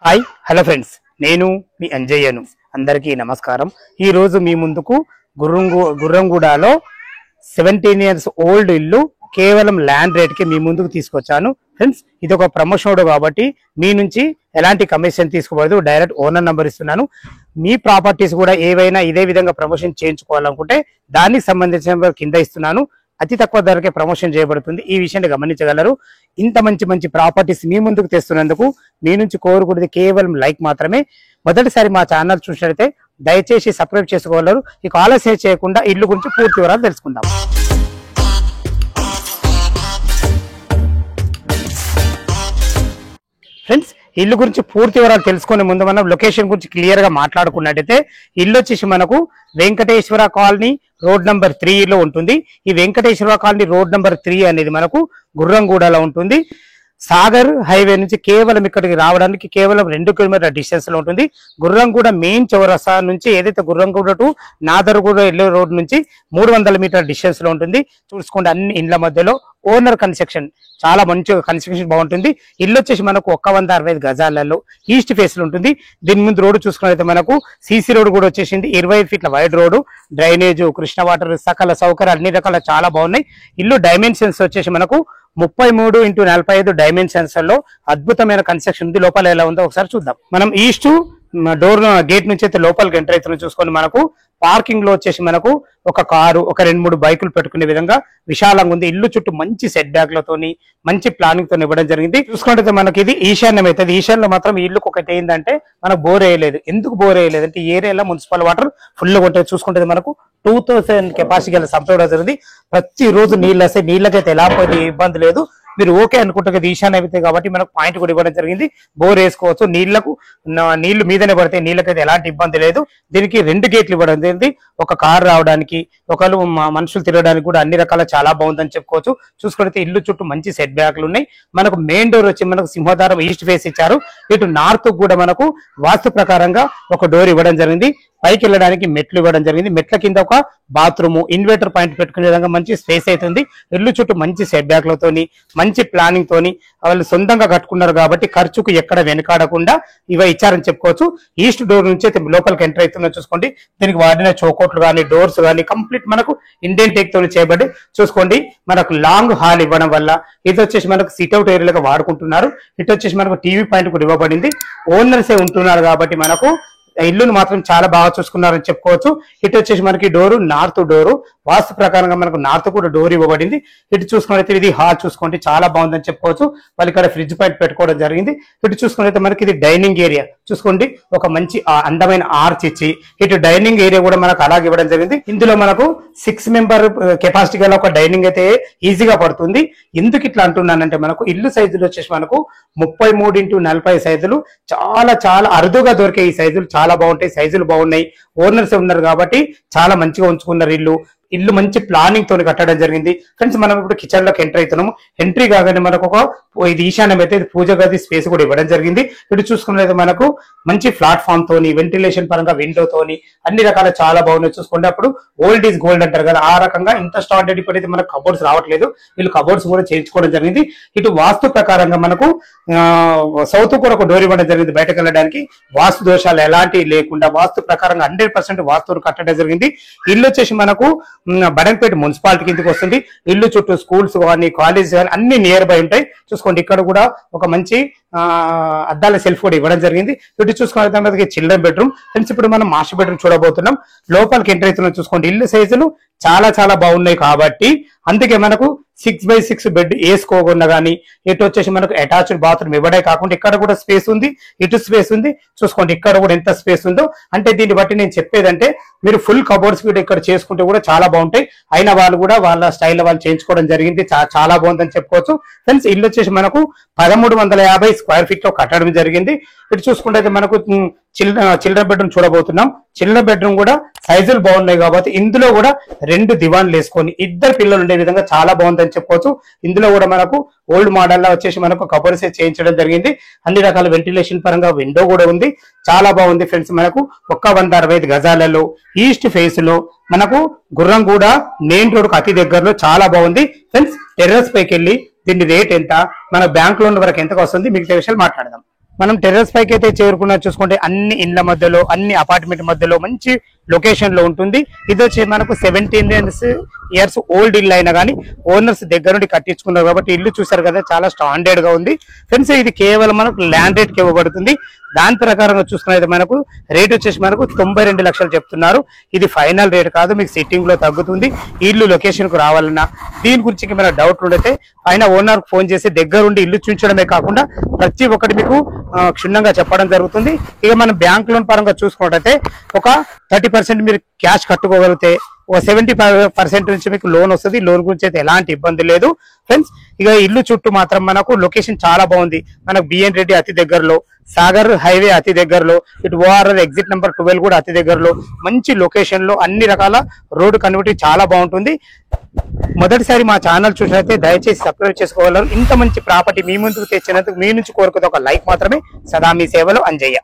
Hi hello friends, నేను మీ అంజయ్యను. అందరికీ నమస్కారం. ఈ రోజు మీ ముందుకు గుర్రంగూడలో 17 years ఓల్డ్ ఇల్లు కేవలం ల్యాండ్ రేట్ కి మీ ముందుకు తీసుకొచ్చాను. ఫ్రెండ్స్, ఇది ఒక ప్రమోషన్ కాబట్టి మీ నుంచి ఎలాంటి కమిషన్ తీసుకోవద్దు, డైరెక్ట్ ఓనర్ నంబర్ ఇస్తున్నాను. మీ ప్రాపర్టీస్ కూడా ఏవైనా ఇదే విధంగా ప్రమోషన్ చేయించుకోవాలనుకుంటే దానికి సంబంధించిన కింద ఇస్తున్నాను. అతి తక్కువ ధరకే ప్రమోషన్ చేయబడుతుంది. ఈ విషయాన్ని గమనించగలరు. ఇంత మంచి ప్రాపర్టీస్ మీ ముందుకు తెస్తున్నందుకు మీ నుంచి కోరుకునేది కేవలం లైక్ మాత్రమే. మొదటిసారి మా ఛానల్ చూసినట్లయితే దయచేసి సబ్స్క్రైబ్ చేసుకోగలరు. ఇక ఆలస్యం చేయకుండా ఇల్లు గురించి పూర్తి వివరాలు తెలుసుకుందాం. ఫ్రెండ్స్, ఇల్లు గురించి పూర్తి వివరాలు తెలుసుకునే ముందు మనం లొకేషన్ గురించి క్లియర్ గా మాట్లాడుకున్నట్టయితే ఇల్లు వచ్చేసి మనకు వెంకటేశ్వర కాలనీ రోడ్ నంబర్ 3 లో ఉంటుంది. ఈ వెంకటేశ్వర కాలనీ రోడ్ నంబర్ 3 అనేది మనకు గుర్రంగూడలో ఉంటుంది. సాగర్ హైవే నుంచి కేవలం ఇక్కడికి రావడానికి కేవలం 2 కిలోమీటర్ల డిస్టెన్స్ లో ఉంటుంది. గుర్రంగూడ మెయిన్ చౌరస్తా నుంచి ఏదైతే గుర్రంగూడ టు నాదర్గూడ వెళ్ళే రోడ్ నుంచి 300 మీటర్ల డిస్టెన్స్ లో ఉంటుంది. చూసుకోండి, అన్ని ఇండ్ల మధ్యలో ఓనర్ కన్స్ట్రక్షన్, చాలా మంచిగా కన్స్ట్రక్షన్ బాగుంటుంది. ఇల్లు వచ్చేసి మనకు 165 గజాలలో ఈస్ట్ ఫేస్ లో ఉంటుంది. దీని ముందు రోడ్డు చూసుకున్నట్లయితే మనకు సీసీ రోడ్ కూడా వచ్చేసింది. 25 ఫీట్ల wide road, drainage, Krishna water, సకల సౌకర్యాలు అన్ని రకాల చాలా బాగున్నాయి. ఇల్లు డైమెన్షన్స్ వచ్చేసి మనకు 33x45 డైమెన్షన్స్ లో అద్భుతమైన కన్స్ట్రక్షన్ ఉంది. లోపల ఎలా ఉందో ఒకసారి చూద్దాం. మనం ఈస్ట్ డోర్ గేట్ నుంచి అయితే లోపలికి ఎంటర్ అవుతున్నాం. చూసుకొని మనకు పార్కింగ్ లో వచ్చేసి మనకు ఒక కారు, ఒక 2-3 బైకులు పెట్టుకునే విధంగా విశాలంగా ఉంది. ఇల్లు చుట్టూ మంచి సెట్ బ్యాక్ లతోని మంచి ప్లానింగ్ తో ఇవ్వడం జరిగింది. చూసుకుంటే మనకి ఇది ఈశాన్యం అవుతుంది. ఈశాన్యంలో మాత్రం ఇల్లుకి ఒకటి ఏంటంటే మనకు బోర్ వేయలేదు. ఎందుకు బోర్ వేయలేదు అంటే ఈ ఏరియాలో మున్సిపల్ వాటర్ ఫుల్ ఉంటుంది. చూసుకుంటే మనకు 2000 కెపాసిటీ గల సంపద జరిగింది. ప్రతిరోజు నీళ్ళు వస్తాయి. నీళ్ళకైతే ఎలా పోతే ఇబ్బంది లేదు. మీరు ఓకే అనుకుంటే కదా ఈశాన్యం అయితే కాబట్టి మనకు పాయింట్ కూడా ఇవ్వడం జరిగింది. బోర్ వేసుకోవచ్చు. నీళ్లు మీదనే పడితే నీళ్ళకైతే ఎలాంటి ఇబ్బంది లేదు. దీనికి 2 గేట్లు ఇవ్వడం జరిగింది. ఒక కారు రావడానికి, ఒకళ్ళు మనుషులు తిరగడానికి కూడా అన్ని రకాల చాలా బాగుందని చెప్పుకోవచ్చు. చూసుకుంటే ఇల్లు చుట్టూ మంచి సెట్ బ్యాక్లు ఉన్నాయి. మనకు మెయిన్ డోర్ వచ్చి మనకు సింహద్వారం ఈస్ట్ ఫేస్ ఇచ్చారు. ఇటు నార్త్ కూడా మనకు వాస్తు ప్రకారంగా ఒక డోర్ ఇవ్వడం జరిగింది. పైకి వెళ్ళడానికి మెట్లు ఇవ్వడం జరిగింది. మెట్ల కింద ఒక బాత్రూమ్, ఇన్వర్టర్ పాయింట్ పెట్టుకునే విధంగా మంచి స్పేస్ అవుతుంది. ఇల్లు చుట్టూ మంచి సెట్ బ్యాక్లతోని మంచి ప్లానింగ్ తోని వాళ్ళు సొంతంగా కట్టుకున్నారు కాబట్టి ఖర్చుకు ఎక్కడ వెనకాడకుండా ఇవి ఇచ్చారని చెప్పుకోవచ్చు. ఈస్ట్ డోర్ నుంచి అయితే లోపలికి ఎంటర్ అవుతున్నా చూసుకోండి. దీనికి వాడిన చౌకోట్లు కానీ డోర్స్ కానీ కంప్లీట్ మనకు ఇండియన్ టేక్ తోని చేయబడి చూసుకోండి. మనకు లాంగ్ హాల్ ఇవ్వడం వల్ల ఇది వచ్చేసి మనకు సిట్అవుట్ ఏరియాగా వాడుకుంటున్నారు. ఇటు వచ్చేసి మనకు టీవీ పాయింట్ కూడా ఇవ్వబడింది. ఓనర్సే ఉంటున్నారు కాబట్టి మనకు ఇల్లును మాత్రం చాలా బాగా చూసుకున్నారని చెప్పుకోవచ్చు. ఇటు వచ్చేసి మనకి డోరు నార్త్ డోరు, వాస్తు ప్రకారంగా మనకు నార్త్ కూడా డోర్ ఇవ్వబడింది. ఇటు చూసుకున్నైతే ఇది హాల్ చూసుకోండి, చాలా బాగుందని చెప్పుకోవచ్చు. వాళ్ళు ఇక్కడ ఫ్రిడ్జ్ పాయింట్ పెట్టుకోవడం జరిగింది. ఇటు చూసుకున్నైతే మనకి ఇది డైనింగ్ ఏరియా చూసుకోండి. ఒక మంచి అందమైన ఆర్చ్ ఇచ్చి ఇటు డైనింగ్ ఏరియా కూడా మనకు అలాగే ఇవ్వడం జరిగింది. ఇందులో మనకు 6 మెంబర్ కెపాసిటీ గల ఒక డైనింగ్ అయితే ఈజీగా పడుతుంది. ఎందుకు ఇట్లా అంటున్నానంటే మనకు ఇల్లు సైజులు వచ్చేసి మనకు 33x40 సైజులు చాలా అరుదుగా దొరికే ఈ సైజులు చాలా బాగుంటాయి. సైజులు బాగున్నాయి. ఓనర్స్ ఉన్నారు కాబట్టి చాలా మంచిగా ఉంచుకున్నారు. ఇల్లు మంచి ప్లానింగ్ తోని కట్టడం జరిగింది. ఫ్రెండ్స్, మనం ఇప్పుడు కిచెన్ లోకి ఎంటర్ అవుతున్నాము. ఎంట్రీ కాగానే మనకు ఇది ఈశాన్యం అయితే పూజ గది స్పేస్ కూడా ఇవ్వడం జరిగింది. ఇటు చూసుకున్నది మనకు మంచి ప్లాట్ఫామ్ తోని వెంటిలేషన్ పరంగా విండో తోని అన్ని రకాల చాలా బాగున్నాయి. చూసుకోండి, అప్పుడు ఓల్డ్ ఈజ్ గోల్డ్ అంటారు కదా, ఆ రకంగా ఇంత స్టాండర్డ్ ఇప్పుడైతే మనకు కబోర్డ్స్ రావట్లేదు. వీళ్ళు కబోర్డ్స్ కూడా చేయించుకోవడం జరిగింది. ఇటు వాస్తు ప్రకారంగా మనకు సౌత్ కూడా ఒక డోర్ ఇవ్వడం జరిగింది. బయటకు వెళ్ళడానికి వాస్తు దోషాలు ఎలాంటి లేకుండా వాస్తు ప్రకారంగా 100% వాస్తువును కట్టడం జరిగింది. ఇల్లు వచ్చేసి మనకు బడంపేట మున్సిపాలిటీ కిందకి వస్తుంది. ఇల్లు చుట్టూ స్కూల్స్ కానీ కాలేజ్ కానీ అన్ని నియర్ బై ఉంటాయి. చూసుకోండి, ఇక్కడ కూడా ఒక మంచి అద్దాల సెల్ఫ్ కూడా ఇవ్వడం జరిగింది. ఇటు చూసుకున్న చిల్డ్రన్ బెడ్రూమ్. ఫ్రెండ్స్, ఇప్పుడు మనం మాస్టర్ బెడ్రూమ్ చూడబోతున్నాం. లోపలికి ఎంటర్ అవుతున్నాం. చూసుకోండి, ఇల్లు సైజులు చాలా బాగున్నాయి కాబట్టి అందుకే మనకు 6x6 బెడ్ వేసుకోకుండా కానీ ఇటు వచ్చేసి మనకు అటాచ్డ్ బాత్రూమ్ ఇవ్వడే కాకుండా ఇక్కడ కూడా స్పేస్ ఉంది, ఇటు స్పేస్ ఉంది. చూసుకోండి, ఇక్కడ కూడా ఎంత స్పేస్ ఉందో. అంటే దీన్ని బట్టి నేను చెప్పేదంటే మీరు ఫుల్ కబోర్డ్స్ కూడా ఇక్కడ చేసుకుంటే కూడా చాలా బాగుంటాయి. అయిన వాళ్ళు కూడా వాళ్ళ స్టైల్ వాళ్ళు చేయించుకోవడం జరిగింది. చాలా బాగుందని చెప్పుకోవచ్చు. ఫ్రెండ్స్, ఇల్లు వచ్చేసి మనకు 1350 స్క్వేర్ ఫీట్ లో కట్టడం జరిగింది. ఇటు చూసుకుంటే మనకు చిల్డ్రన్ బెడ్రూమ్ చూడబోతున్నాం. చిల్డ్రన్ బెడ్రూమ్ కూడా సైజులు బాగున్నాయి కాబట్టి ఇందులో కూడా 2 దివాన్లు వేసుకొని 2 పిల్లలు ఉండే విధంగా చాలా బాగుందని చెప్పుకోవచ్చు. ఇందులో కూడా మనకు ఓల్డ్ మోడల్ లా వచ్చేసి మనకు కబోర్డ్స్ చేయించడం జరిగింది. అన్ని రకాల వెంటిలేషన్ పరంగా విండో కూడా ఉంది. చాలా బాగుంది. ఫ్రెండ్స్, మనకు 165 గజాలలో ఈస్ట్ ఫేస్ లో మనకు గుర్రంగూడ మెయిన్ రోడ్ కు అతి దగ్గరలో చాలా బాగుంది. ఫ్రెండ్స్, టెర్రస్ పైకి వెళ్ళి దీని రేట్ ఎంత, మన బ్యాంక్ లోన్ వరకు ఎంతకు వస్తుంది మిగతా విషయాలు మాట్లాడదాం. మనం టెర్రస్ పైకి అయితే చేరుకున్నా చూసుకుంటే అన్ని ఇండ్ల మధ్యలో అన్ని అపార్ట్మెంట్ మధ్యలో మంచి లొకేషన్ లో ఉంటుంది. ఇది వచ్చి మనకు 17 ఇయర్స్ ఓల్డ్ ఇల్లు అయినా కానీ ఓనర్స్ దగ్గర నుండి కట్టించుకున్నారు కాబట్టి ఇల్లు చూసారు కదా చాలా స్టాండర్డ్ గా ఉంది ఫ్రెండ్స్. ఇది కేవలం మనకు ల్యాండ్ రేట్ కి ఇవ్వబడుతుంది. దాని ప్రకారంగా చూసుకున్నది మనకు రేట్ వచ్చేసి మనకు 92 లక్షలు చెప్తున్నారు. ఇది ఫైనల్ రేట్ కాదు, మీకు సిట్టింగ్ లో తగ్గుతుంది. ఇల్లు లొకేషన్ కు రావాలన్నా దీని గురించి ఏమైనా డౌట్ ఉండితే పైన ఓనర్ ఫోన్ చేసి దగ్గరుండి ఇల్లు చూపించడమే కాకుండా ప్రతి ఒక్కటి మీకు క్షుణ్ణంగా చెప్పడం జరుగుతుంది. ఇక మనం బ్యాంక్ లోన్ పరంగా చూసుకున్నట్టయితే ఒక 30% మీరు క్యాష్ కట్టుకోగలిగితే ఒక 70% నుంచి మీకు లోన్ వస్తుంది. లోన్ గురించి అయితే ఎలాంటి ఇబ్బంది లేదు ఫ్రెండ్స్. ఇక ఇల్లు చుట్టూ మాత్రం మనకు లొకేషన్ చాలా బాగుంది. మనకు బిఎన్ రెడ్డి అతి దగ్గరలో, సాగర్ హైవే అతి దగ్గరలో, ఇటు ఓఆర్ఆర్ ఎగ్జిట్ నెంబర్ 12 కూడా అతి దగ్గరలో, మంచి లొకేషన్ లో అన్ని రకాల రోడ్డు కనెక్టివిటీ చాలా బాగుంటుంది. మొదటిసారి మా ఛానల్ చూసినట్లయితే దయచేసి సబ్స్క్రైబ్ చేసుకోగలరు. ఇంత మంచి ప్రాపర్టీ మీ ముందుకు తెచ్చినందుకు మీ నుంచి కోరుకునే ఒక లైక్ మాత్రమే. సదా మీ సేవలో అంజయ్య.